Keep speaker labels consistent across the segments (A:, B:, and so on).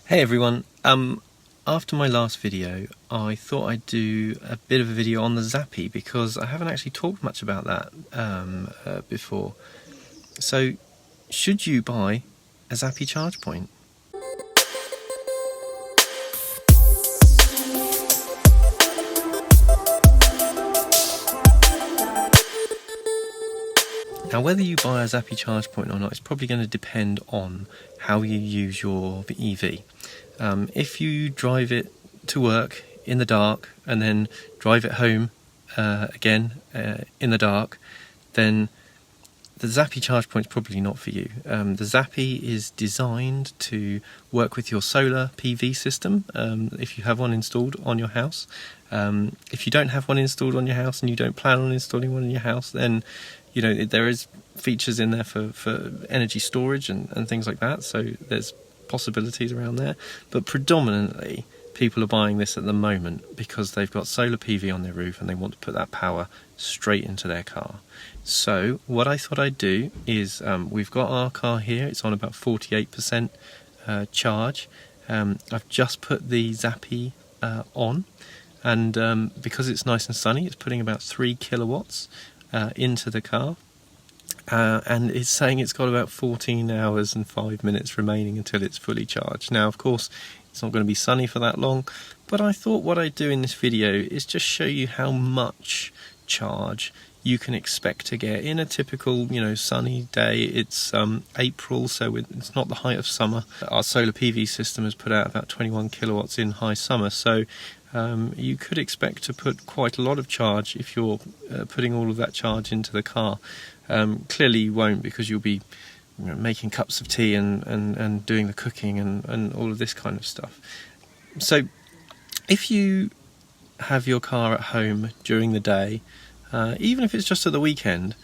A: Hey everyone, after my last video I thought I'd do a bit of a video on the Zappi because I haven't actually talked much about that before. So, should you buy a Zappi charge point? Now, whether you buy a Zappi charge point or not is probably going to depend on how you use your EV. If you drive it to work in the dark and then drive it home again in the dark, then the Zappi charge point is probably not for you. The Zappi is designed to work with your solar PV system if you have one installed on your house. If you don't have one installed on your house and you don't plan on installing one in your house, then there is features in there for energy storage and things like that, so there's possibilities around there. But predominantly people are buying this at the moment because they've got solar PV on their roof and they want to put that power straight into their car. So what I thought I'd do is, we've got our car here, it's on about 48% charge. I've just put the Zappi on, and because it's nice and sunny, it's putting about 3 kilowatts into the car, and it's saying it's got about 14 hours and 5 minutes remaining until it's fully charged. Now, of course, it's not going to be sunny for that long, but I thought what I'd do in this video is just show you how much charge you can expect to get in a typical, sunny day. It's April, so it's not the height of summer. Our solar PV system has put out about 21 kilowatts in high summer, so you could expect to put quite a lot of charge if you're putting all of that charge into the car. Clearly you won't, because you'll be making cups of tea and doing the cooking and all of this kind of stuff. So if you have your car at home during the day, even if it's just at the weekend,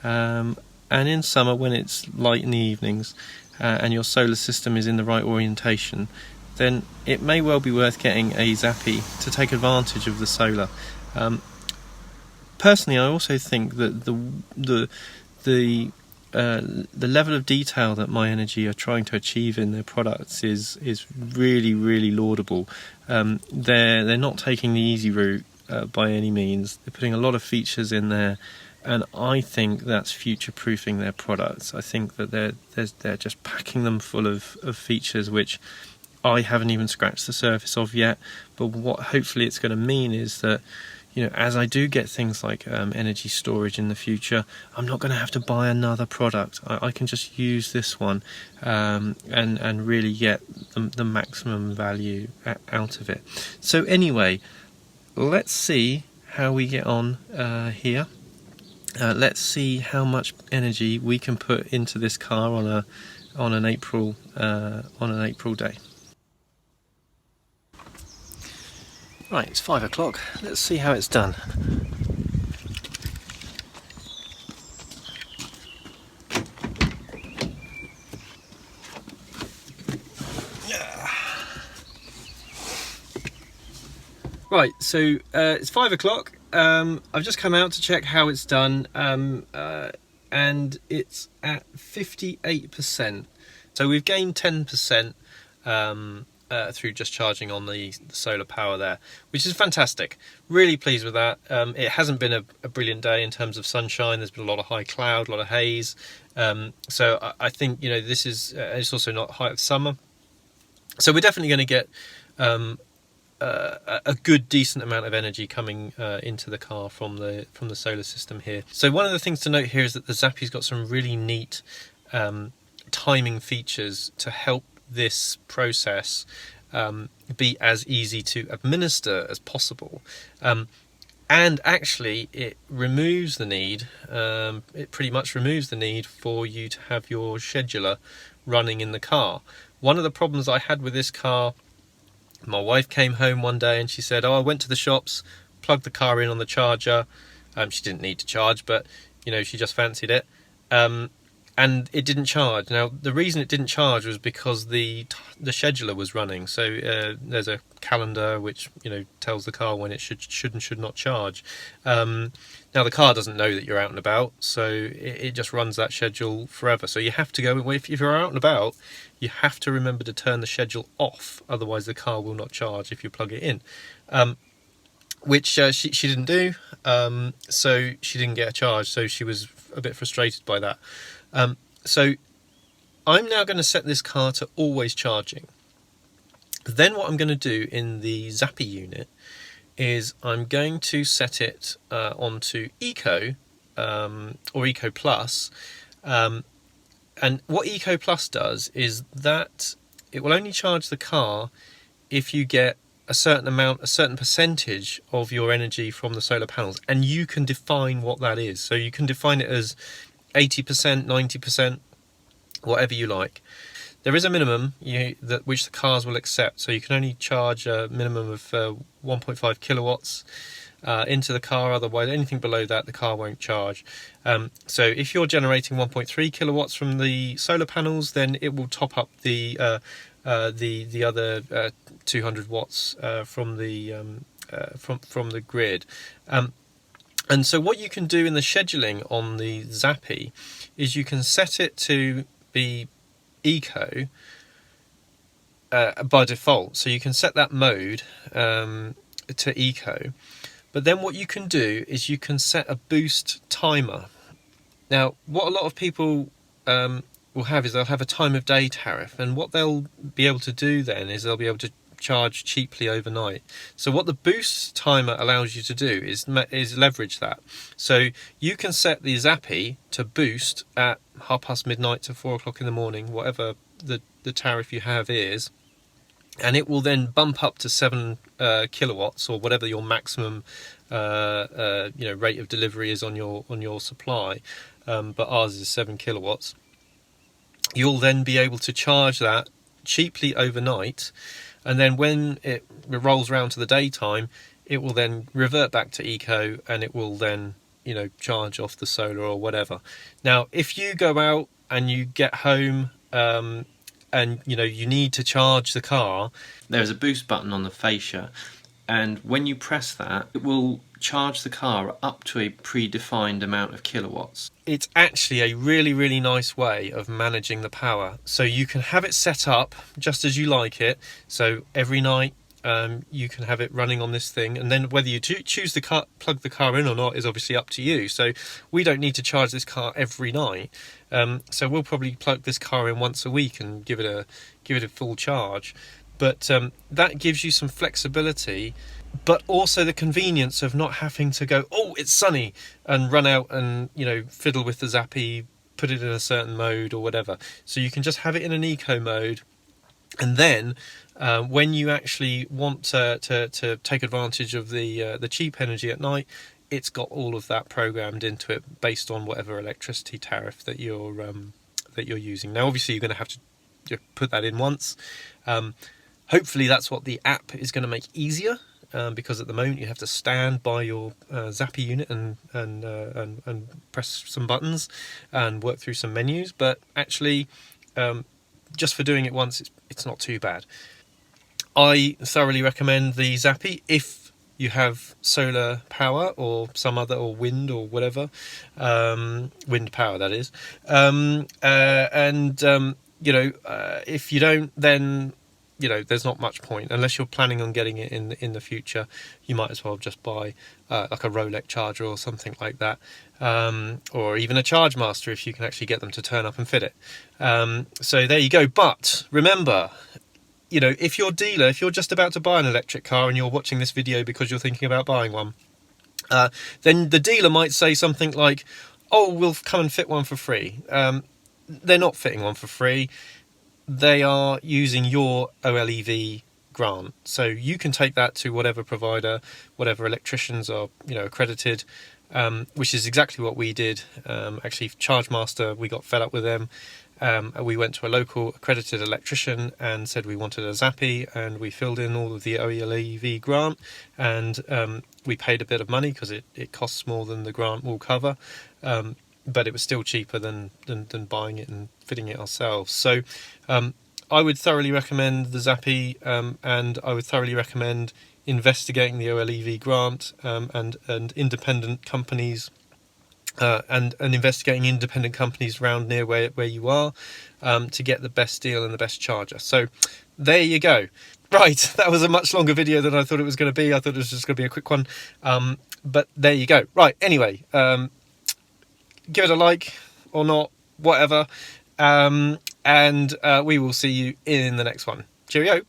A: and in summer when it's light in the evenings, and your solar system is in the right orientation, then it may well be worth getting a Zappi to take advantage of the solar. Personally, I also think that the level of detail that My Energy are trying to achieve in their products is really, really laudable. They're not taking the easy route by any means. They're putting a lot of features in there, and I think that's future-proofing their products. I think that they're just packing them full of features which I haven't even scratched the surface of yet. But what hopefully it's going to mean is that, as I do get things like energy storage in the future, I'm not going to have to buy another product. I can just use this one and really get the maximum value out of it. So anyway, let's see how we get on here. Let's see how much energy we can put into this car on an April day. Right, it's 5 o'clock. Let's see how it's done. Right, so it's 5 o'clock. I've just come out to check how it's done, and it's at 58%. So we've gained 10%. Through just charging on the solar power there, which is fantastic. Really pleased with that. It hasn't been a brilliant day in terms of sunshine. There's been a lot of high cloud, a lot of haze. So I think this is it's also not height of summer. So we're definitely going to get a good, decent amount of energy coming into the car from the solar system here. So one of the things to note here is that the Zappi's got some really neat timing features to help this process be as easy to administer as possible, and actually it removes the need, it pretty much removes the need for you to have your scheduler running in the car. One of the problems I had with this car, my wife came home one day and she said, I went to the shops, plugged the car in on the charger. She didn't need to charge, but she just fancied it. and it didn't charge. Now the reason it didn't charge was because the scheduler was running. So there's a calendar which tells the car when it should and should not charge. Now the car doesn't know that you're out and about, so it just runs that schedule forever. So you have to go, if you're out and about, you have to remember to turn the schedule off, otherwise the car will not charge if you plug it in. Which she didn't do, so she didn't get a charge, so she was a bit frustrated by that. So I'm now going to set this car to always charging. Then what I'm going to do in the Zappi unit is I'm going to set it onto Eco or Eco Plus. And what Eco Plus does is that it will only charge the car if you get a certain percentage of your energy from the solar panels, and you can define what that is. So you can define it as 80%, 90%, whatever you like. There is a minimum which the cars will accept, so you can only charge a minimum of 1.5 kilowatts into the car. Otherwise, anything below that, the car won't charge. So if you're generating 1.3 kilowatts from the solar panels, then it will top up the other 200 watts from the grid. And so what you can do in the scheduling on the Zappi is you can set it to be Eco by default. So you can set that mode to Eco. But then what you can do is you can set a boost timer. Now, what a lot of people will have is they'll have a time of day tariff, and what they'll be able to do then is they'll be able to charge cheaply overnight. So what the boost timer allows you to do is leverage that. So you can set the Zappi to boost at midnight to 4 o'clock in the morning, whatever the tariff you have is, and it will then bump up to 7 kilowatts or whatever your maximum rate of delivery is on your supply. But ours is 7 kilowatts. You'll then be able to charge that cheaply overnight, and then when it rolls around to the daytime, it will then revert back to Eco, and it will then charge off the solar or whatever. Now, if you go out and you get home and you need to charge the car, there's a boost button on the fascia, and when you press that, it will charge the car up to a predefined amount of kilowatts. It's actually a really, really nice way of managing the power. So you can have it set up just as you like it. So every night you can have it running on this thing, and then whether you choose to plug the car in or not is obviously up to you. So we don't need to charge this car every night. So we'll probably plug this car in once a week and give it a full charge. But that gives you some flexibility, but also the convenience of not having to go, oh, it's sunny, and run out and fiddle with the Zappi, put it in a certain mode or whatever. So you can just have it in an eco mode, and then when you actually want to take advantage of the cheap energy at night, it's got all of that programmed into it based on whatever electricity tariff that you're using. Now, obviously, you're going to have to put that in once. Hopefully that's what the app is going to make easier, because at the moment you have to stand by your Zappi unit and press some buttons and work through some menus. But actually, just for doing it once, it's not too bad. I thoroughly recommend the Zappi if you have solar power or some other, or wind or whatever, wind power that is. If you don't, then there's not much point. Unless you're planning on getting it in the future, you might as well just buy like a Rolex charger or something like that, or even a Charge Master if you can actually get them to turn up and fit it. So there you go. But remember, if you're just about to buy an electric car and you're watching this video because you're thinking about buying one, then the dealer might say something like, oh, we'll come and fit one for free. They're not fitting one for free. They are using your OLEV grant. So you can take that to whatever provider, whatever electricians are, accredited, which is exactly what we did. Actually, Charge Master, we got fed up with them. We went to a local accredited electrician and said we wanted a Zappi, and we filled in all of the OLEV grant, and we paid a bit of money because it costs more than the grant will cover. but it was still cheaper than buying it and fitting it ourselves. So I would thoroughly recommend the Zappi, and I would thoroughly recommend investigating the OLEV grant, and independent companies, and investigating independent companies around near where you are, to get the best deal and the best charger. So there you go. Right, that was a much longer video than I thought it was going to be. I thought it was just going to be a quick one, but there you go. Right, anyway, give it a like or not, whatever, and we will see you in the next one. Cheerio.